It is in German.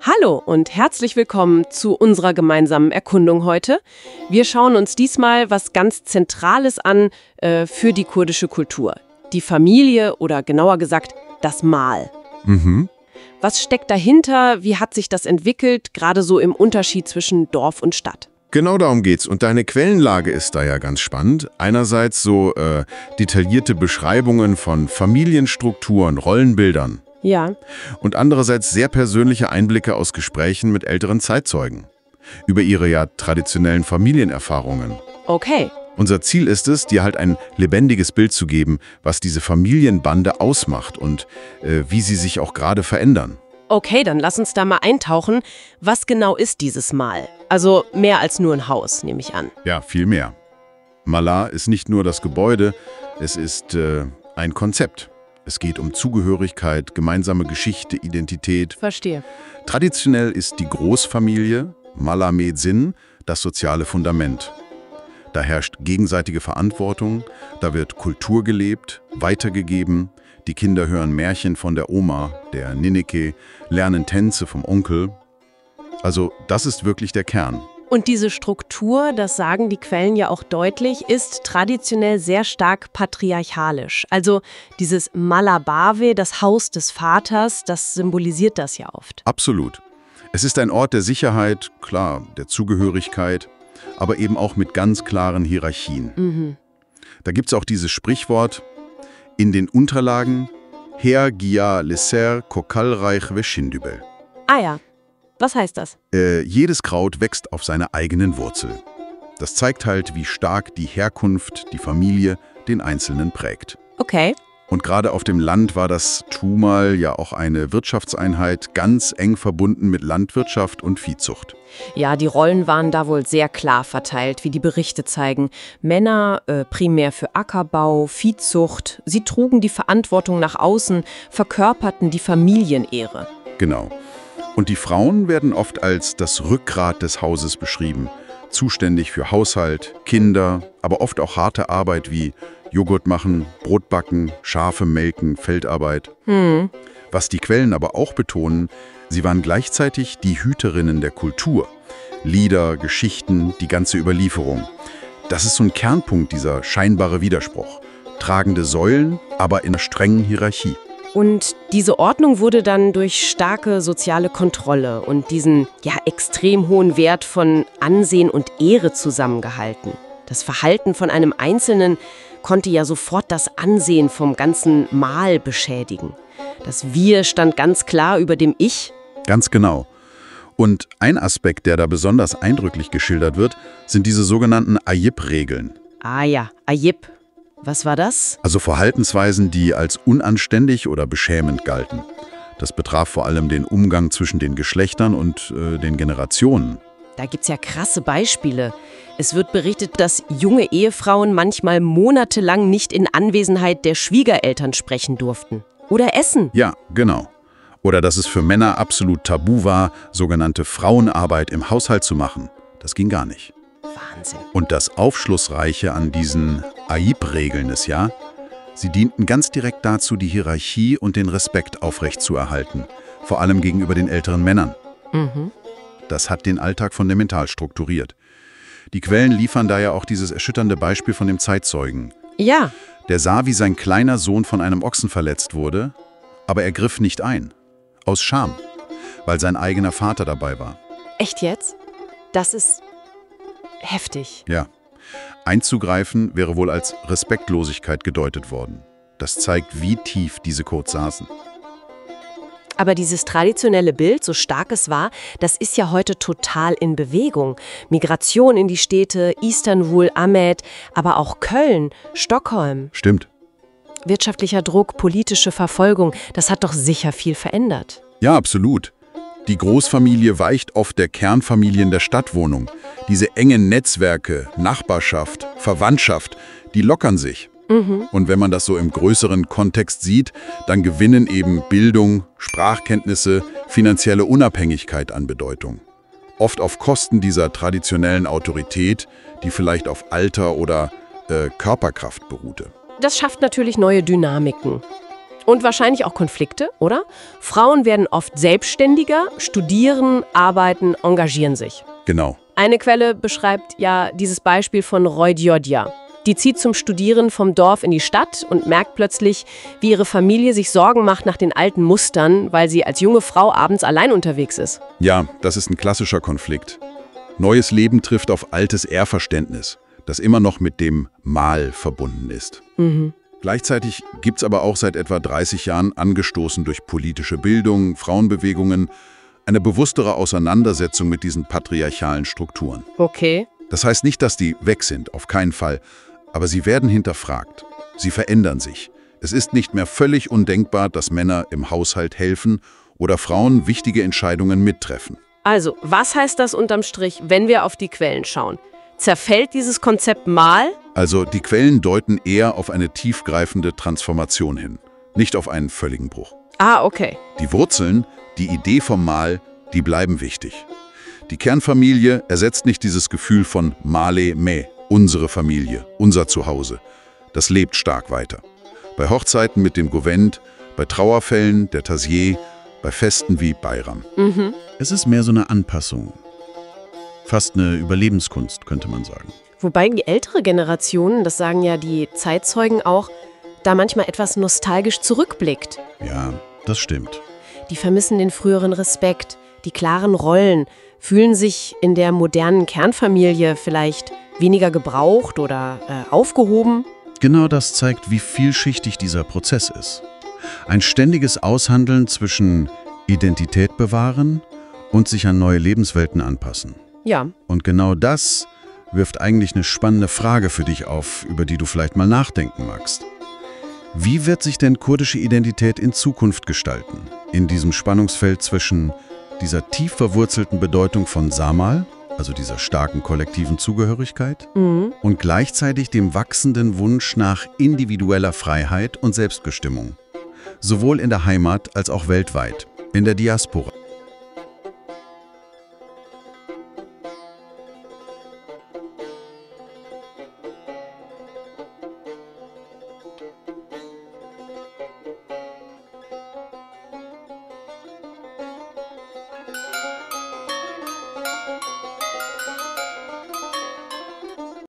Hallo und herzlich willkommen zu unserer gemeinsamen Erkundung heute. Wir schauen uns diesmal was ganz Zentrales an für die kurdische Kultur. Die Familie oder genauer gesagt das Mahl. Was steckt dahinter? Wie hat sich das entwickelt, gerade so im Unterschied zwischen Dorf und Stadt? Genau darum geht's. Und deine Quellenlage ist da ja ganz spannend. Einerseits so detaillierte Beschreibungen von Familienstrukturen, Rollenbildern. Ja. Und andererseits sehr persönliche Einblicke aus Gesprächen mit älteren Zeitzeugen. Über ihre ja traditionellen Familienerfahrungen. Okay. Unser Ziel ist es, dir halt ein lebendiges Bild zu geben, was diese Familienbande ausmacht und wie sie sich auch gerade verändern. Okay, dann lass uns da mal eintauchen. Was genau ist dieses Mahl? Also mehr als nur ein Haus, nehme ich an. Ja, viel mehr. Malah ist nicht nur das Gebäude, es ist ein Konzept. Es geht um Zugehörigkeit, gemeinsame Geschichte, Identität. Verstehe. Traditionell ist die Großfamilie, Malah Med-Sin, das soziale Fundament. Da herrscht gegenseitige Verantwortung, da wird Kultur gelebt, weitergegeben. Die Kinder hören Märchen von der Oma, der Ninneke, lernen Tänze vom Onkel. Also das ist wirklich der Kern. Und diese Struktur, das sagen die Quellen ja auch deutlich, ist traditionell sehr stark patriarchalisch. Also dieses Malabave, das Haus des Vaters, das symbolisiert das ja oft. Absolut. Es ist ein Ort der Sicherheit, klar, der Zugehörigkeit, aber eben auch mit ganz klaren Hierarchien. Da gibt es auch dieses Sprichwort in den Unterlagen Her Gia Lesser Kokalreich Veschindübel. Ah ja. Was heißt das? Jedes Kraut wächst auf seiner eigenen Wurzel. Das zeigt halt, wie stark die Herkunft, die Familie den Einzelnen prägt. Okay. Und gerade auf dem Land war das Tumal ja auch eine Wirtschaftseinheit, ganz eng verbunden mit Landwirtschaft und Viehzucht. Ja, die Rollen waren da wohl sehr klar verteilt, wie die Berichte zeigen. Männer primär für Ackerbau, Viehzucht. Sie trugen die Verantwortung nach außen, verkörperten die Familienehre. Genau. Und die Frauen werden oft als das Rückgrat des Hauses beschrieben, zuständig für Haushalt, Kinder, aber oft auch harte Arbeit wie Joghurt machen, Brot backen, Schafe melken, Feldarbeit. Was die Quellen aber auch betonen, sie waren gleichzeitig die Hüterinnen der Kultur. Lieder, Geschichten, die ganze Überlieferung. Das ist so ein Kernpunkt, dieser scheinbare Widerspruch. Tragende Säulen, aber in einer strengen Hierarchie. Und diese Ordnung wurde dann durch starke soziale Kontrolle und diesen extrem hohen Wert von Ansehen und Ehre zusammengehalten. Das Verhalten von einem Einzelnen konnte ja sofort das Ansehen vom ganzen Mahl beschädigen. Das Wir stand ganz klar über dem Ich. Ganz genau. Und ein Aspekt, der da besonders eindrücklich geschildert wird, sind diese sogenannten Ayib-Regeln. Ah ja, Ayib. Was war das? Also Verhaltensweisen, die als unanständig oder beschämend galten. Das betraf vor allem den Umgang zwischen den Geschlechtern und den Generationen. Da gibt's ja krasse Beispiele. Es wird berichtet, dass junge Ehefrauen manchmal monatelang nicht in Anwesenheit der Schwiegereltern sprechen durften. Oder essen. Ja, genau. Oder dass es für Männer absolut tabu war, sogenannte Frauenarbeit im Haushalt zu machen. Das ging gar nicht. Wahnsinn. Und das Aufschlussreiche an diesen Ayib-Regeln ist ja, sie dienten ganz direkt dazu, die Hierarchie und den Respekt aufrechtzuerhalten, vor allem gegenüber den älteren Männern. Das hat den Alltag fundamental strukturiert. Die Quellen liefern da ja auch dieses erschütternde Beispiel von dem Zeitzeugen. Ja. Der sah, wie sein kleiner Sohn von einem Ochsen verletzt wurde, aber er griff nicht ein. Aus Scham, weil sein eigener Vater dabei war. Echt jetzt? Das ist heftig. Ja. Einzugreifen wäre wohl als Respektlosigkeit gedeutet worden. Das zeigt, wie tief diese Codes saßen. Aber dieses traditionelle Bild, so stark es war, das ist ja heute total in Bewegung. Migration in die Städte, Istanbul, Ahmed, aber auch Köln, Stockholm. Stimmt. Wirtschaftlicher Druck, politische Verfolgung, das hat doch sicher viel verändert. Ja, absolut. Die Großfamilie weicht oft der Kernfamilien der Stadtwohnung. Diese engen Netzwerke, Nachbarschaft, Verwandtschaft, die lockern sich. Und wenn man das so im größeren Kontext sieht, dann gewinnen eben Bildung, Sprachkenntnisse, finanzielle Unabhängigkeit an Bedeutung. Oft auf Kosten dieser traditionellen Autorität, die vielleicht auf Alter oder Körperkraft beruhte. Das schafft natürlich neue Dynamiken. Und wahrscheinlich auch Konflikte, oder? Frauen werden oft selbstständiger, studieren, arbeiten, engagieren sich. Genau. Eine Quelle beschreibt ja dieses Beispiel von Roy Djodja. Die zieht zum Studieren vom Dorf in die Stadt und merkt plötzlich, wie ihre Familie sich Sorgen macht nach den alten Mustern, weil sie als junge Frau abends allein unterwegs ist. Ja, das ist ein klassischer Konflikt. Neues Leben trifft auf altes Ehrverständnis, das immer noch mit dem Mal verbunden ist. Gleichzeitig gibt es aber auch seit etwa 30 Jahren, angestoßen durch politische Bildung, Frauenbewegungen, eine bewusstere Auseinandersetzung mit diesen patriarchalen Strukturen. Okay. Das heißt nicht, dass die weg sind, auf keinen Fall. Aber sie werden hinterfragt. Sie verändern sich. Es ist nicht mehr völlig undenkbar, dass Männer im Haushalt helfen oder Frauen wichtige Entscheidungen mittreffen. Also, was heißt das unterm Strich, wenn wir auf die Quellen schauen? Zerfällt dieses Konzept mal? Also die Quellen deuten eher auf eine tiefgreifende Transformation hin, nicht auf einen völligen Bruch. Ah, okay. Die Wurzeln, die Idee vom Mal, die bleiben wichtig. Die Kernfamilie ersetzt nicht dieses Gefühl von Male me, unsere Familie, unser Zuhause. Das lebt stark weiter. Bei Hochzeiten mit dem Govent, bei Trauerfällen, der Tasier, bei Festen wie Bayram. Es ist mehr so eine Anpassung. Fast eine Überlebenskunst, könnte man sagen. Wobei die ältere Generation, das sagen ja die Zeitzeugen auch, da manchmal etwas nostalgisch zurückblickt. Ja, das stimmt. Die vermissen den früheren Respekt, die klaren Rollen, fühlen sich in der modernen Kernfamilie vielleicht weniger gebraucht oder aufgehoben. Genau das zeigt, wie vielschichtig dieser Prozess ist. Ein ständiges Aushandeln zwischen Identität bewahren und sich an neue Lebenswelten anpassen. Ja. Und genau das wirft eigentlich eine spannende Frage für dich auf, über die du vielleicht mal nachdenken magst. Wie wird sich denn kurdische Identität in Zukunft gestalten? In diesem Spannungsfeld zwischen dieser tief verwurzelten Bedeutung von Samal, also dieser starken kollektiven Zugehörigkeit, und gleichzeitig dem wachsenden Wunsch nach individueller Freiheit und Selbstbestimmung. Sowohl in der Heimat als auch weltweit, in der Diaspora.